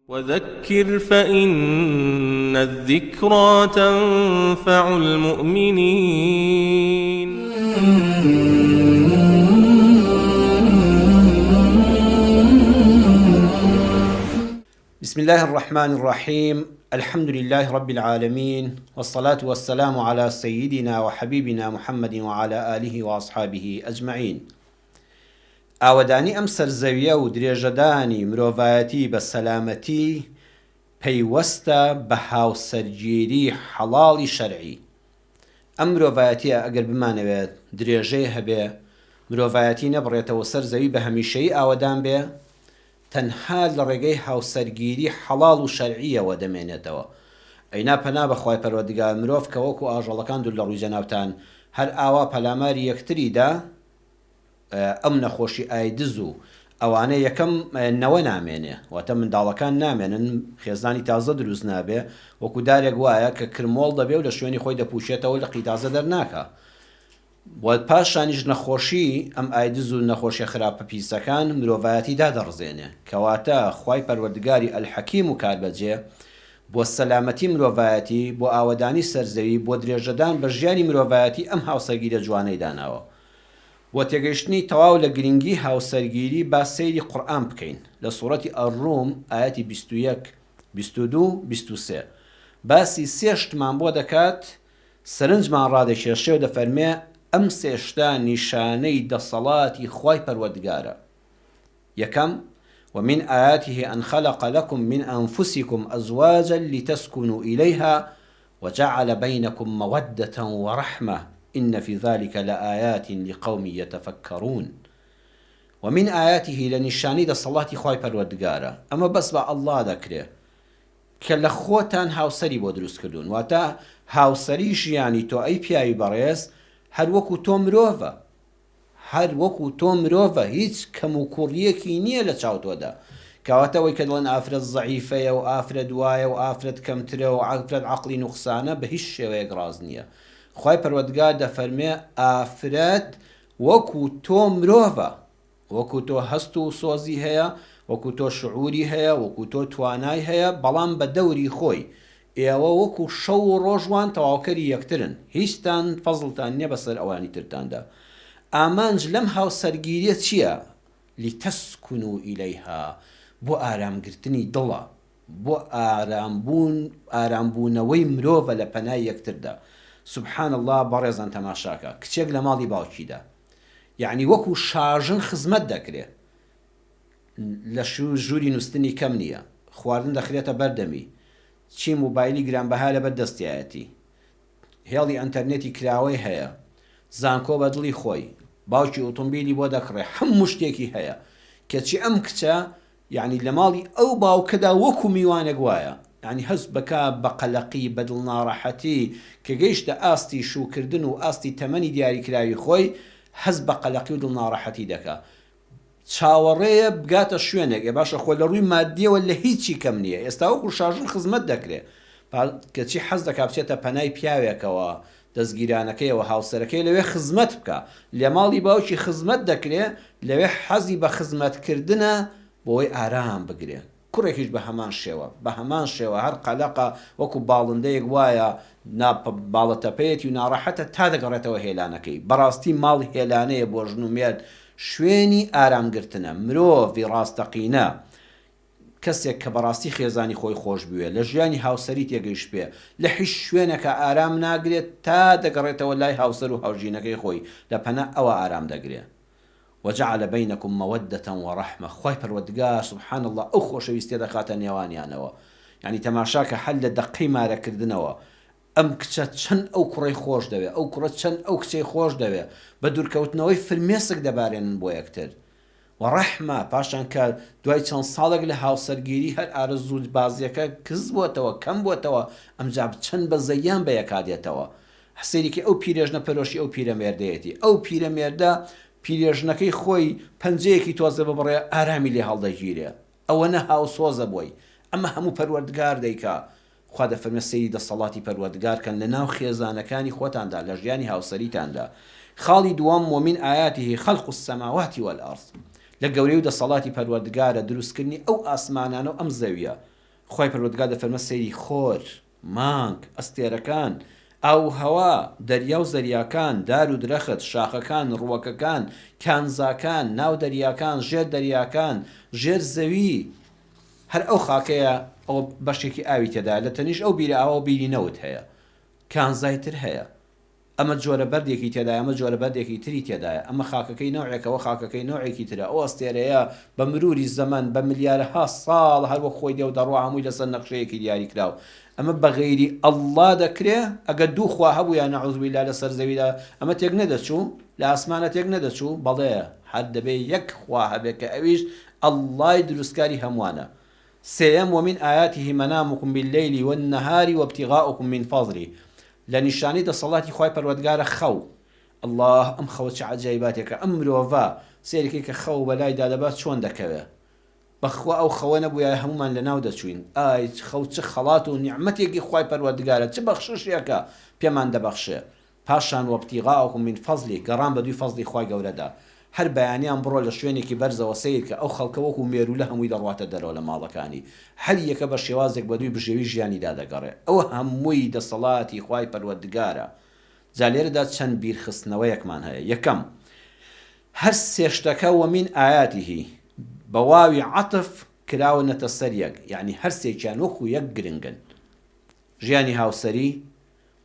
وذكر فإن الذكرى تنفع المؤمنين. بسم الله الرحمن الرحيم. الحمد لله رب العالمين، والصلاة والسلام على سيدنا وحبيبنا محمد وعلى آله وأصحابه أجمعين. ئاوەدانی ئەم سەرزەویە و درێژەدانی مرۆڤایەتی بە سەلامەتی پەیوەستە بە هاوسەرگیری حەڵاڵی شەرعی. ئەم مرۆڤایەتیە ئەگەر بمانەوێت درێژەی هەبێ، مرۆڤایەتی نەبڕێتەوە سەر زەوی بە هەمیشەیی ئاوەدان بێ، تەنها لە ڕێگەی هاوسەرگیری حەڵاڵ و شەرعیەوە دەمێنێتەوە. ئەینا پەنا بەخوای پەروەردگار، مرۆڤ کە وەکو ئاژەڵەکان دوور لە ڕووی جەناوتان هەر ئاوا پەلاماری یەکتریدا ئەم نەخۆشی ئایدز و ئەوانە یەکەم نەوە نامێنێ، واتە منداڵەکان نامێنن، خێزانی تازە دروست نابێ، وەکو دارێک وایە کە کرمۆڵ دەبێ و لە شوێنی خۆی دەپوشێتەوە لە قیتازە دەرناکە. بۆ پاشانیش نەخۆشی ئەم ئایدز و نەخۆشیە خراپە پیسەکان مرۆڤایەتی دادەڕزێنێ، کەواتە خوای پەروەردگاری ئەلحەکیم و کاربەجێ بۆ سەلامەتی مرۆڤایەتی، بۆ ئاوەدانی سەرزەوی، بۆ درێژەدان بە ژیانی مرۆڤایەتی ئەم هاوسەرگیرە جوانەی داناوە. بۆ تێگەیشتنی تەواو لە گرنگی هاوسەرگیری با سەیری قورئان بکەین لە سوورەتی ئەڕووم ئایەتی 21 22 23. باسی سێشتمان بۆ دەکات، سەرنجمان ڕادەکێشێ و دەفەرمێ ئەم سێشتە نیشانەی دەسەڵاتی خوای پەروەردگارە. یەکەم: ومن آياته أن خلق لكم من أنفسكم أزواجا لتسكنوا إليها وجعل بينكم مودة ورحمة إن في ذلك لآيات لقوم يتفكرون. ومن آياته لنشاني دا صلاة خواهي پروردگارا. أما بس با الله ذكره كلا خوتان هاوسري بو دروس كردون، واتا هاوسريش يعني تو أي بياي بريس هر وكو تو مروفا، هر وكو تو مروفا، هيج كموكوريكي نية لچاوتو دا، كواتا ويكدلن آفرد ضعيفة و آفرد وايا و آفرد كمترة و آفرد عقلي نقصانة بهش شوية غرازنية. خوای پەروەردگار دەفەرمێ ئافرەت وەکو تۆ مرۆڤە، وەکو تۆ هەست و سۆزی هەیە، وەکو تۆ شعوری هەیە، وەکو تۆ توانای هەیە، بەڵام بە دەوری خۆی ئێوە وەکو شەو و ڕۆژوان تەواوکەری یەکترن، هیچتان فەزڵتان نییە بەسەر ئەوانی ترتاندا. ئامانج لەم هاوسەرگیریە چییە؟ لیتەسکونوا ئیلەیها، بۆ ئارامگرتنی دڵە، بۆ ئارامبوونەوەی مرۆڤە لە پەنای یەکتردا. سبحان الله، بەڕێزان تەماشاکە کچێک لە ماڵی باوکیدا، یعنی وەکو شاژن خزمەت دەکرێ، لە ژووری نووسنی کەم نییە، خواردن دەخرێتە بەردەمی، چی موبایلی گرانبەها لە بەردەستیایەتی، هێڵی ئەنتەرنێتی کراوەی هەیە، زانکۆ بە دڵی خۆی، باوکی ئۆتۆمبیلی بۆ دەکڕێ، هەموو شتێکی هەیە، کەچی ئەم کچە یعنی لە ماڵی ئەو باوکەدا وەکو میوانێک وایە، يعني هەست بکە بە قەلەقی، بە دڵ ناڕەحەتی، کە گەیشتە ئاستی شوکردن و ئاستی تەمەنی دیاریکراوی خۆی، هەست بە قەلەقی و دڵ ناڕەحەتی دەکا، چاوەڕێیە بگاتە شوێنێک، ێ باشە خۆ لە ڕووی مادیەوە لە هیچی کەم نییە، ئێستا وەکو شاژن خزمەت دەکرێ، کەچی حەز دەکا بچێتە پەنای پیاوێکەوە، دەستگیرانەکەیەوە، هاوسەرەکەی لەوێ خزمەت بکە، لە ماڵی باوکی خزمەت دەکرێ، لەوێ حەزی بە خزمەتکردنە بۆی ئارام بگرێ. کوڕێکیش بە هەمان شێوە هەر قەلەقە، وەکو باڵندەیەک وایە باڵەتەپەیەتی و ناڕەحەتە تا دەگەڕێتەوە هێلانەکەی. بەڕاستی ماڵ هێلانەیە بۆ ژن و مێرد، شوێنی ئارامگرتنە. مرۆڤی ڕاستەقینە، کەسێک کە بەڕاستی خێزانی خۆی خۆش بوێ، لە ژیانی هاوسەری تێگەیشت بێ، لە هیچ شوێنەکە ئارام ناگرێت تا دەگەڕێتەوە لای هاوسەر و هاوژینەکەی خۆی، لە پەنا ئەوە ئارام دەگرێت. وجعل بينكم مودة ورحمة. خوای پەروەردگار سبحان الله ئەو خۆشەویستیە دەخاتە نێوانیانەوە، یعنی تەماشاکە هەل لە دەقەی مارەکردنەوە ئەم کچە چەند ئەو کوڕەی خۆش دەوێ، ئەو کوڕە چەند ئەو کچەی خۆش دەوێ، بە دوورکەوتنەوەی فرمێسک دەبارێنن بۆ یەکتر. وەڕەحمە، پاشان کە دوای چەند ساڵێک لە هاوسەرگیری هەر ئارەزوو بازیەکە کز بۆتەوە، کەم بۆتەوە، ئەمجا چەند بە زەیان بە یەکادێتەوە. حسێریکە ئەو پیرێژنە پەرۆشی ئەو پیرەمێردەیەتی، ئەو پیرەمێردە پیرێژنەکەی خۆی پەنجەیەکی تۆزە ببڕێ، ئارامی لێ هەڵدەگیرێ، ئەوە نە هاوسۆزە بۆی، ئەمە هەموو پەروەردگار دەیکا. خوا دەفەرمێ سەیری دەسەڵاتی پەروەردگارکەن لە ناو خێزانەکانی خۆتاندا، لە ژیانی هاوسەریتاندا. خاڵی دووەم: ومن آياته خلق السماوات والأرض. لە گەورەی و دەسەڵاتی پەروەردگارە دروستکردنی ئەو ئاسمانانە و ئەم زەویە. خی پەروەردگار دەفەرمە سەیری خۆر، مانگ، ئەستێرەکان، ئاو هەوا، دەریا و زەریاکان، دار و درەخت، شاخەکان، ڕووەکەکان، کانزاکان، ناو دەریاکان، ژێر دەریاکان، ژێر زەوی، هەر ئەو خاکەیە ئەو بەشێکی ئاوی تێدا لە تەنیش ئەو بیرە ئاوا بیری نەوت هەیە، کانزایتر هەیە، ئەمە جۆرە بەردێکی تێدای، ئەمە جۆرە بەردێکی تری تێدایە، ئەمە خاکەکەی نەوعێکەوە خاکەکەی نوعێکی ترە، ئەو ئەستێرەیە بە مروری زەمن بە ملیارەها ساڵ هەروە خۆی دێ و دەڕوا هەمووی لەسەر نەخشەیەکی دیاری کراو. ئەمە بەغەیری ئەڵڵا دەکرێ ئەگە دوو خوا هەبوو یان نەعوذ بالله لەسەر زەویدا ئەمە تێک نەدەچوو، لە ئاسمانە تێک نەدەچوو، بەڵێ هەر دەبێ یەک خوا هەبێت کە ئەویش ئەڵڵای دروستکاری هەمووانە. سێەم ومن ئاياته منامكم بالليل والنهار وابتغاؤكم من فضله، لە نیشانەی دەسەڵاتی خوای پەروەردگارە خەو. الله ئەم خەوە چه عەجایباتێکە، ئەم مرۆڤە سێرەکەی کە خەو بەلایدا دەبات چۆن دەکەوێت، بەخوا ئەو خەوە نەبووە هەمومان لەناو دەچوین، ئای خەو چه خەڵات و نیعمەتێکی خوای پەروەردگارە، چه بەخششێکە پێمان دەبەخشێ. پاشان وابتغاؤكم من فضله، گەڕان بە دوی فەزلی خوای گەورەدا، هەر بەیانیان بڕۆ لە شوێنێکی بەرزەوە سیر کە ئەو خەڵکە وەکو مێرولە هەمووی دەڕواتە دەرەوە لە ماڵەکانی، هەر یەکە بە شێوازێک بە دوی بژێوی ژیانیدا دەگەڕێ. ئەوە هەمووی دەسەڵاتی خوای پەروەردگارە. جا لێرەدا چەند بیرخستنەوەیەکمان هەیە. یەکەم، هەر سێشتەکە ومن ئاياته بە واوی عەتف کراونەتە سەر یەک، یعنی هەر سێکیان وەکو یەک گرنگن. ژیانی هاوسەری،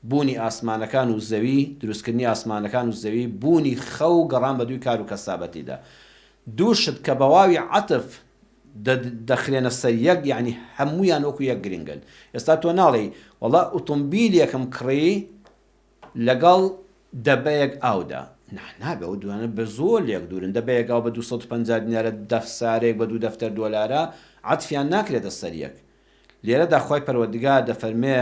بوونی ئاسمانەکان و زەوی، دروستکردنی ئاسمانەکان و زەوی، بوونی خەو، گەڕان بە دوی کار و کەسابەتیدا. دووشت کە بە واوی عەتف دەخرێنە سەر یەک، یعنی هەموویان وەکو یەک گرنگن. ئێستا تۆ ناڵێ وەڵا ئۆتۆمبیلێکم کڕی لەگەڵ دەبەیەک ئاودا، نابێ ئەو دوانە بە زۆر لێک دوورن، دەبەیەک ئاو بە 250 دینارە دەفسارێک بە 2 دەفتەر دۆلارە عەتفیان ناکرێتە سەر یەک. لێرەدا خوای پەروەردگار دەفەرمێ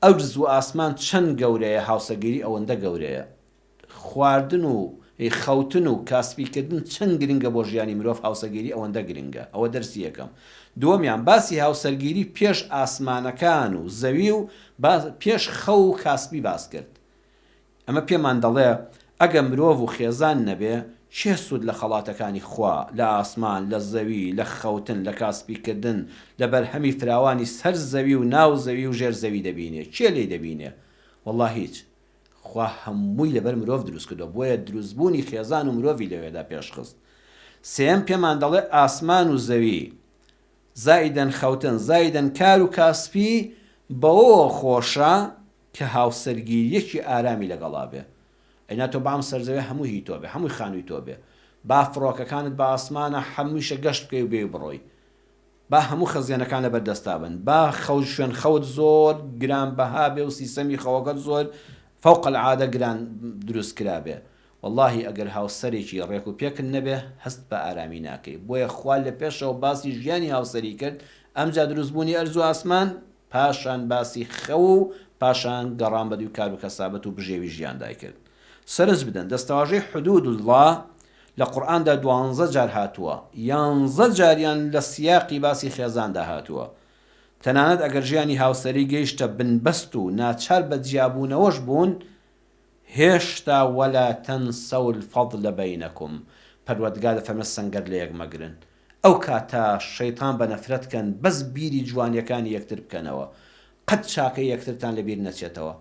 ئەرز و ئاسمان چەند گەورەیە، هاوسەگیری ئەوەندە گەورەیە، خواردن و خەوتن و کاسبیکردن چەند گرنگە بۆ ژیانی مرۆڤ، هاوسەگیری ئەوەندە گرنگە. ئەوە دەرسی یەکەم. دووەمیان باسی هاوسەرگیری پێش ئاسمانەکان و زەوی و پێش خەو و کاسبی باس کرد. ئەمە پێمان دەڵێ ئەگە مرۆڤ و خێزان نەبێ چێ سوود لە خەڵاتەکانی خوا، لە ئاسمان، لە زەوی، لە خەوتن، لە کاسبیکردن، لە بەرهەمی فراوانی سەر زەوی و ناو زەوی و ژێر زەوی دەبینێ، چێ لێ دەبینێ؟ وەڵڵا هیچ. خوا هەمووی لەبەر مرۆڤ دروست کردووە، بۆیە دروستبوونی خێزان و مرۆڤی لەوێدا پێشخست. سێم پێمان دەڵێ ئاسمان و زەوی زائیدەن خەوتن، زائیدەن کار و کاسبی بەوە خۆشە کە هاوسەرگیریەکی ئارامی لەگەڵا بێ. ئەینا تۆ بام سەرزەوێ هەمووی هی تۆ بێ، هەمووی خانووی تۆ بێ، با فڕۆکەکانت بە ئاسمانە هەموویشە گەشت بکەی و بێ بڕۆی، با هەموو خەزیێنەکانە بەردەستا بن، با شوێن خەوت زۆر گران بەها بێ و سیستەمی خەوەکەت زۆر فەوق العادە گران دروست کرا بێ. واللهی ئەگەر هاوسەرێکی ڕێک و پێکن نەبێ هەست بە ئارامی ناکەی. بۆیە خوا لە پێشەوە باسی ژیانی هاوسەری کرد، ئەمجا دروستبوونی ئەرز و ئاسمان، پاشان باسی خەو و پاشان گەڕان بە دوی کار و کەسابەت و بژێوی ژیاندای کرد. سەرنج بدەن دەستەواژەی حدود الله لە قورئاندا 12 جار هاتووە، 11 جاریان لە سیاقی باسی خێزاندا هاتووە. تەنانەت ئەگەر ژیانی هاوسەری گەیشتە بنبەست و ناچار بە جیابوونەوەش بوون، هێشتا وەلا تەنسەو الفەضل بەینەکم، پەروەردگار دەفەرمێ سەنگەر لە یەک مەگرن. ئەو کاتە شەیطان بە نەفرەتکەن، بەس بیری جوانیەکانی یەکتر بکەنەوە، قەت چاکەی یەکترتان لەبیر نەچێتەوە.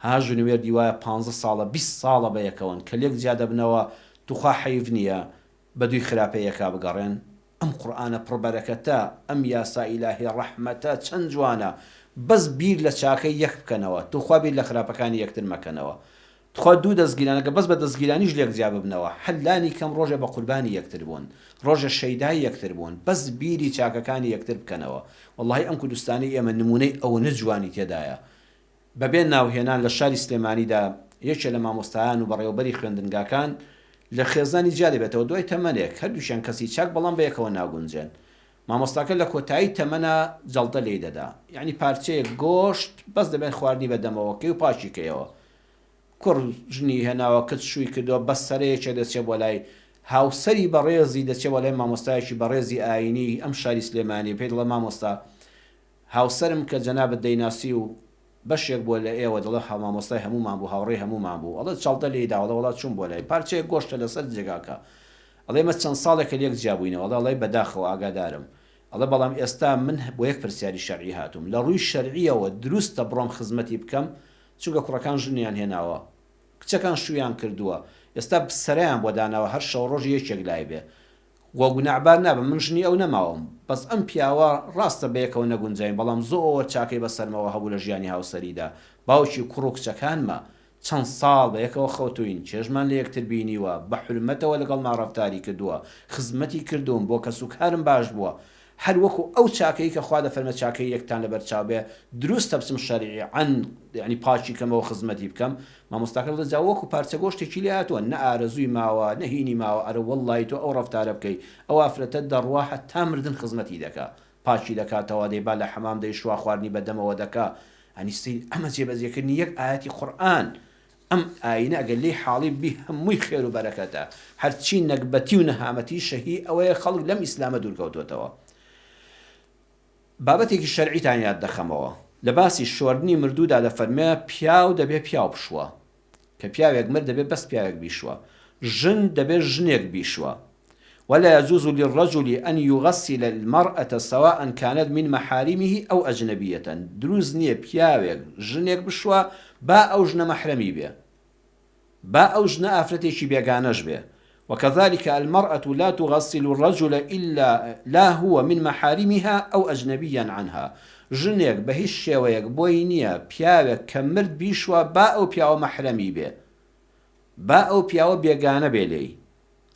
هاژنوێر دیوایە 15 ساڵە 20 ساڵە بەیەکەون کە لێک جیا دەبنەوە، توخوا حەیف نییە بە دوی خراپەیەکا بگەڕێن. ئەم قورئانە پڕبەرەکەتە، ئەم یاسا ئیلاهی ڕەحمەتە چەند جوانە، بەس بیر لە چاکەی یەک بکەنەوە، توخوا بیر لە خراپەکانی یەکتر مەکەنەوە. تخوا دوو دەستگیرانەکە بەس بە دەستگیرانیش لێک جیا ببنەوە، حەلانی کەم ڕۆژێ بە قوربانی یەکتر بوون، ڕۆژە شەیدای یەکتر بوون، بەس بیری چاکەکانی یەکتر بکەنەوە. وەڵڵاهی ئەم کوردستانی ئێمە نمونەی ئەوەنە جوانی تێدایە. بەبێ ناوهێنان لە شاری سلێمانیدا یەکێ لە مامۆستایان و بەڕێوەبەری خوێندنگاکان لە خێزانی جیا دەبێتەوە دوای تەمەنێک، هەردووشیان کەسی چاک بەڵام بەیەکەوە ناگونجێن. مامۆستاکە لە کۆتایی تەمەنە جەڵتە لێی دەدا، یعنی پارچەیەک گۆشت بەس دەبێت خواردنی بەدەمەوەکەی و پاشیکەیەوە. کوڕ ژنی هێناوە کچ شووی کردووە، بەس سەرەیەکێ دەچێت بۆ لای هاوسەری بەڕێزی، دەچێت بۆ لای مامۆستایەکی بەڕێزی ئاینی ئەم شاری سلێمانی، پێی دەڵێ مامۆستا هاوسەرم کە جەنابەت دەیناسی و بەشێک بۆ لە ئێوە، دەڵێ مامۆستای هەمومان بوو، هاوڕێی هەمومان بوو، ئەڵێ چاڵتە لێی داوەڵە وڵات چوون بۆ لای پارچەیە گۆشتە لەسەر جێگاکە، ئەڵێ مە چەند ساڵێکە لێک جیابووینەوە، ئەڵێ بەداخەوە ئاگادارم، ئەڵێ بەڵام ئێستا من بۆ یەک پرسیاری شەرعی هاتووم لە ڕووی شەرعیەوە دروستە بڕۆم خزمەتی بکەم چونکە کوڕەکان ژنیان هێناوە کچەکان شویان کردووە ئێستا سەرایان بۆ داناوە هەر شەو ڕۆژ یەکێک لای بێ وەگونەعبار نابم من ژنی ئەو نەماوەم بەس ئەم پیاوە ڕاستە بەیەکەوە نەگونجین بەڵام زۆر چاکەی بەسەرمەوە هەبوو لە ژیانی هاوسەریدا باوکی کوڕ و کچەکانمە چەند ساڵ بەیەکەوە خەوتوین چێژمان لە یەکتر بینیوە بە حرمەتەوە لەگەڵ ماڕەفتاری کردووە خزمەتی کردوم بۆ کەس و کارم باش بووە هەر وەکو ئەو چاکەی کە خوا دەفەرمێ چاکەی یەکتان لەبەر چاوبێ دروستە بچم شەریعەن یعنی پاچی کەمەوە خزمەتی بکەم مامۆستاکە دەجا وەکو پارچە گۆشتێکی لێ هاتووە نە ئارەزووی ماوە نە هینی ماوە ئەرە وەڵڵی تۆ ئەو ڕەفتارە بکەی ئەو ئافرەتە دەڕوا هەتا مردن خزمەتی دەکا پاچی دەکاتەوە دەیبا لە حەمام دەی شوا خواردنی بەدەمەوە دەکا ئەنی ئەمە جێبەجێکردنی یەک ئاەتی قورئان ئەم ئاینە ئەگەر لێی حاڵی بی هەمووی خێر و بەرەکەتە هەرچی نەکبەتی و نەهامەتی شەهی ئەوەیە خەڵک لەم ئیسلامە دوورکەوتوێتەوە بابەتێکی شەرعیتان یاد دەخەمەوە لە باسی شۆردنی مردوودا دەفەرمێ پیاو دەبێ پیاو بشوە کە پیاوێک مرد دەبێ بەس پیاوێک بیشوە ژن دەبێ ژنێک بیشوە ولا يجوز للرجل أن يغسل المرأة سواء كانت من محارمه أو أجنبية دروز نییە پیاوێک ژنێک بشوە با ئەو ژنە مەحرەمی بێ با ئەو ژنە ئافرەتێکی بێگانەش بێ وكذلك المرأة لا تغسل الرجل إلا لا هو من محارمها أو أجنبيا عنها ژنێک بە هیچ شێوەیەک بۆی نییە پیاوێک کە مرد بیشوە با ئەو پیاوە مەحرەمی بێ با ئەو پیاوە بێگانە بێ لێی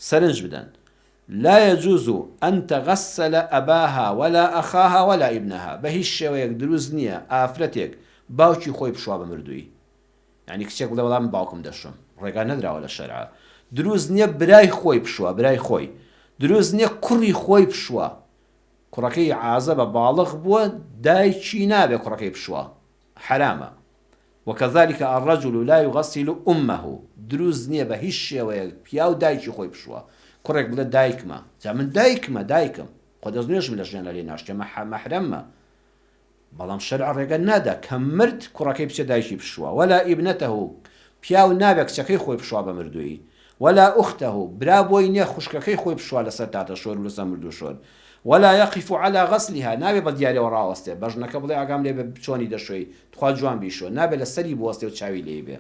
سەرنج بدەن لا يجوز أن تغسل أباها ولا أخاها ولا ابنها بهيش شويك دروز نية آفرتك باوكي خوي بشوا بمردوي يعني كتشك بلا ولا من باوكم دشم رجع ندرا ولا الشرع دروز نية براي خوي بشوا براي خوي دروز نية كري خوي بشوا كركي عازب بالغ بوا دايشي نابي كركي بشوا حرامة وكذلك الرجل لا يغسل أمه دروز نية بهيش شويك بياو دايشي خوي بشوا کوڕێک بڵێ دایکمە جا من دایکم خۆ دەستنوێژم لە ژیانە لێ ناشتێ مەحرەممە بەڵام شەرع ڕێگە نادا کە مرد کوڕەکەی بچێ دایکی بشووە ولا ئیبنەتەهو پیاو نابێت کچەکەی خۆی بشوا بە مردووی ولا ئوختەهو برا بۆی نییە خوشکەکەی خۆی بشوا لەسەر تاتە شۆر و لەسەر مردوو شۆر ولا يقف على غسلها نابێ بە دیارەوە ڕاوەستێ بەژنەکە بڵێ ئاگام لێ بە چۆنی دەشۆی تخوا جوان بیشۆ نابێت لە سەری بوەستێ و چاوی لێ بێ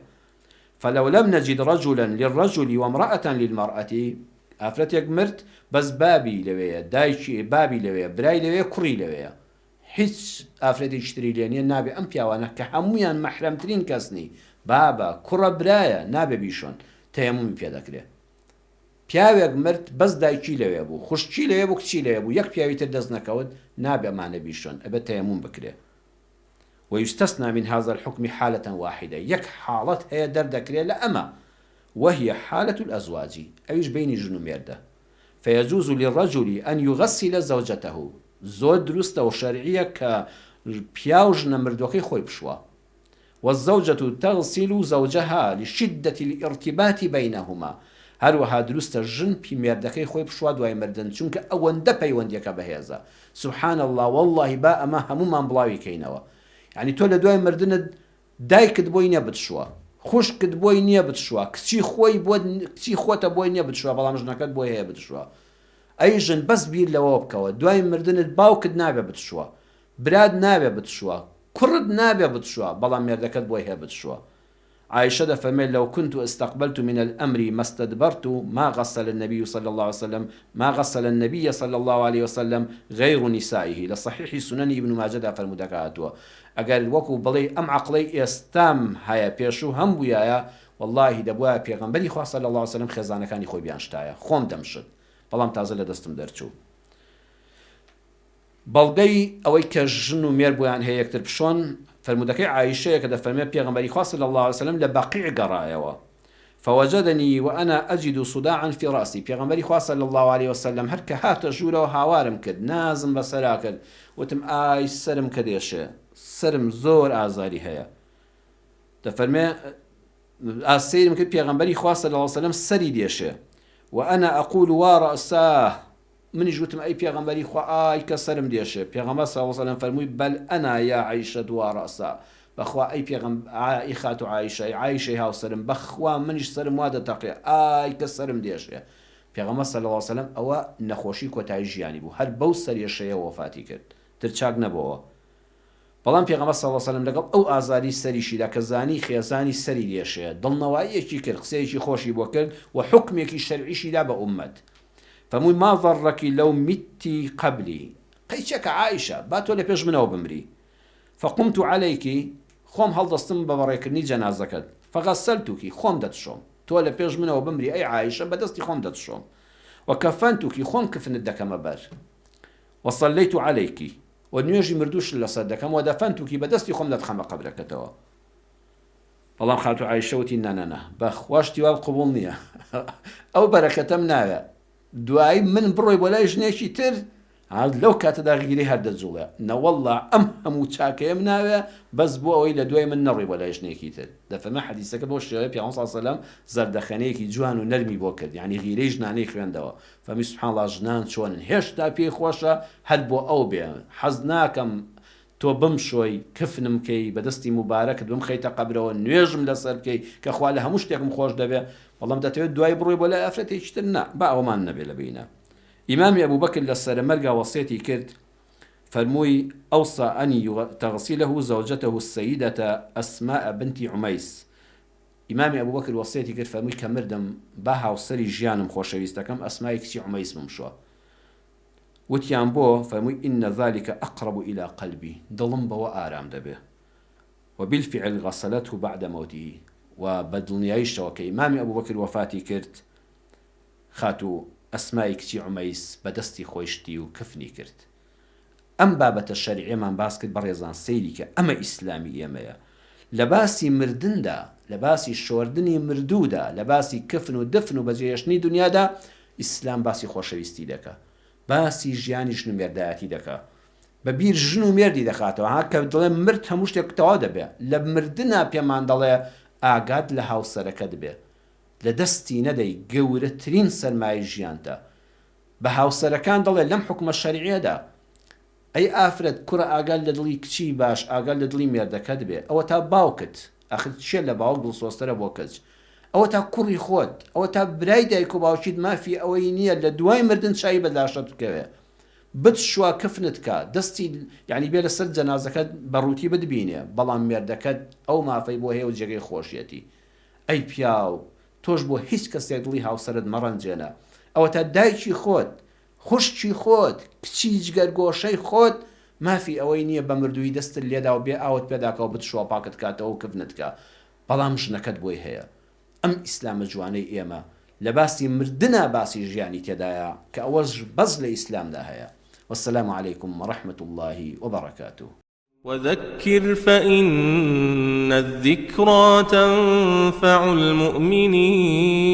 فلو لم نجد رجلا للرجل وامرأة للمرأة ئافرەتێک مرد بەس بابی لەوەیە دایکی بابی لەوەیە برای لەوەیە کوڕی لەوەیە هیچ ئافرەتێکی تری لێ نییە نابێ ئەم پیاوانە کە هەمویان مەحرەمترین کەسنی بابە کوڕە برایە نابێ بیشۆن تەیەمومی پێ دەکرێت پیاوێک مرد بەس دایکی لەوێ بوو خوشکی لەوێ بوو کچی لەوێ بوو یەک پیاوی تر دەست نەکەوت نابێ ئەمانە بیشۆن ئەبێ تەیەموم بکرێ ويستثنى من هذا الحكم حالة واحدة يك حالة هي دردكري لأما وهي حالة الأزواج أيش بين جن وميردة فيجوز للرجل أن يغسل زوجته زود درسته وشرعية كبياوجن مردوكي خوي بشوا والزوجة تغسل زوجها لشدة الارتباط بينهما هروها درست الجن بي مردكي خوي بشوا دواي مردن چونك أون دبي ونديك بهذا سبحان الله والله باء ما همو من بلاوي كينوا يعني تولى دواي مردن دايك دبوينيا بتشوا خوشکت بۆی نییە بتشوە کچی خۆتە بۆی نییە بتشوە بەڵام ژنەکەت بۆی هەیە بتشوە ئەی ژن بەس بیر لەوە بکەوە دوای مردنت باوکت نابێ بتشوە براد نابێ بتشوە کوڕت نابێ بتشوە بەڵام مێردەکەت بۆی هەیە بتشوە عائشة دەفەرمێت لو كنت استقبلت من الأمر ما استدبرت ما غسل النبي صلى الله عليه وسلم ما غسل النبي صلى الله عليه وسلم غير نسائه لصحيح سنن ابن ماجه فرمودكاتوا ئەگەر وەکو بڵێ ئەم عەقڵەی ئێستام هەیە پێشوو هەم بوویایە والله دەبووە پێغەمبەری خوا صلی الله علیه وسلم خێزانەکانی خۆی بیانشتایە خۆم دەمشت بەڵام تازە لە دەستم دەرچوو بەڵگەی ئەوەی کە ژن و مێر بۆیان هەیە یەکتر بشۆن فرمودەکەی عایشەیە کە دەفەرمێت پێغەمبەری خوا صلی الله علیه وسلم لە بەقیع گەڕایەوە فوجدني وأنا أجد صداعا في رأسي پیغمبری خوا صلی الله عليه وسلم هر که هات جوره هاوارم کرد نازم بسرا کرد وتم آی سرم کدیشه سرم زور آزاری هيا دفرمي السير مكتب پیغمبری خوا صلی الله عليه وسلم سری دیشه وأنا أقول ورأساه من جوتم أي پیغمبری خوا آی كسرم دیشه پیغمبر صلی الله عليه وسلم فرموی بل أنا يا عائشة ورأساه بخوا أي پیغمبر إخات عائشة هاو سرم بخوا منش سرم وادا تقي آي كسرم ديشه پێغەمبەر صلی الله علیه و سلم ئەوە نەخۆشی کۆتایی ژیانی بوو هەر بەو سەریەشەیە وەفاتی کرد تر چاک نەبووەوە بەڵام پێغەمبەر صلی الله علیه و سلم لەگەڵ ئەو ئازاری سەریشیدا کە زانی خێزانی سەری لێشەیە دڵنەواییەکی کرد قسەیەکی خۆشی بۆ کرد و حکمێکی شەرعیشیدا بە ئومەت فەرمووی ما ضرەکی لەو میتی قبلی قەیچەکە عایشە با تۆ لە پێش منەوە بمری فقمت عليكي خۆم هەڵدەستم بە بەڕێکردنی جەنازەکەت فغسلتوکی خۆم دەتشۆم تۆ لە پێش منەوە بمری ئەی عایشە بەدەستی خۆم دەتشۆم وكفنتوکی خۆم کفنت دەکەمە بەر وصليت عليكي ونوێژی مردوش لەسەر دەکەم ودەفەنتوکی بەدەستی خۆم دەتخەمە قەبرەکەتەوە بەڵام خاتو عایشەوتی نانەنە بەخواشتی وا قبوڵ نییە ئەو بەرەکەتەم ناوێ دوایی من بڕۆی بۆ لای ژنێکی تر لەو کاتەدا غیری هەردەجوڵێ نەوەڵڵا ئەم هەموو چاکەیەم ناوێ بەس بۆ ئەوەی لە دوای من نەڕێ بۆ لای ژنێکی تر دەفەرمە حەدیسەکە بۆ شێوەیە پێغەمبەر صلی الله علیه و سلم زەردەخەنەیەکی جوان و نەرمی بۆ کرد یعنی غیرەی ژنانەی خوێندەوە فەرمی سوبحان الله ژنان چۆنن هێشتا پێی خۆشە هەر بۆ ئەو بێ حەز ناکەم تۆ بمشۆی کفنم کەی بەدەستی مبارەکت بمخەیتە قەبرەوە نوێژم لەسەر بکەی کە خوا لە هەموو شتێکم خۆش دەبێ بەڵام دەتەوێت دوای بڕۆی بۆ لای ئافرەتێکی تر نا با ئەومان نەبێ لە بینە ئیمامی ئەبوبەکر لە سەرمەرگا وەسیەتی کرد فەرمووی ئەوصى أن تغسله زوجته السيدة أسماء بنت عميس ئیمامی ئەبوبەکر وەسیەتی کرد فەرمووی کە مردم با هاوسەری ژیانم خۆشەویستەکەم ئەسمای کچی عومەیس بمشوە وتیان بۆ فەرمووی إن ذلك أقرب إلى قلبي دڵم بەوە ئارام دەبێ وبالفعل غسلته بعد موته وبدڵنیاییشەوە کە ئیمامی ئەبوبەکر وەفاتی کرد خاتو ئەسمای کچی عومەیس بەدەستی خۆشتی و کفنی کرد ئەم بابەتە شەریعیەمان باس کرد بەڕێزان سەیری کە ئەمە ئیسلامی ئێمەیە لە باسی مردندا لە باسی شۆردنی مردوودا لە باسی کفن و دفن و بەجێهێشتنی دنیادا ئیسلام باسی خۆشەویستی دەکا باسی ژیانی ژن و مێردایەتی دەکا بەبیر ژن و مێردی دەخاتەوە ها کە دڵێ مرد هەموو شتێک تەواو دەبێ لە مردنا پێمان دەڵێ ئاگات لە هاوسەرەکەت بێ لە دەستی نەدەی گەورەترین سەرمایە ژیانتە بە هاوسەرەکان دەڵێ لەم حکومە شەریعیەدا ئەی ئافرەت کوڕە ئاگال لە دڵی کچی باش ئاگال لە دڵی مێردەکەت بێ ئەوە تا باوکت ئاخر چێ لە باوک دڵسۆستەرە بۆ کەس ئەوە تا کوڕی خۆت ئەوە تا برای دایک و باوکیت مافی ئەوەی نییە لە دوای مردن چای بەلاشت بکەوێ بتشوا کفنت کە دەستی یعنی بێ لەسەر جەنازەکەت بەڕووتی بتبینێ بەڵام مێردەکەت ئەو مافەی بۆ هەیە و جێگەی خۆشیەتی ئەی پیاو تۆش بۆ هیچ کەسێک دڵی هاوسەرت مەڕەنجێنە ئەوە تا دایکی خۆت خوشکی خۆت کچی جگەرگۆشەی خۆت مافی ئەوەی نییە بە مردووی دەستت لێدا و بێ ئاوت پێداکەوە بتشوا پاکت کاتەوە و کفنت کە بەڵام ژنەکەت بۆی هەیە ئەم ئیسلامە جوانەی ئێمە لە باسی مردنا باسی ژیانی تێدایە کە ئەوەش بەز لە ئیسلامدا هەیە والسلام عليكم ورحمة الله وبركاته وذكر فإن الذكرى تنفع المؤمنين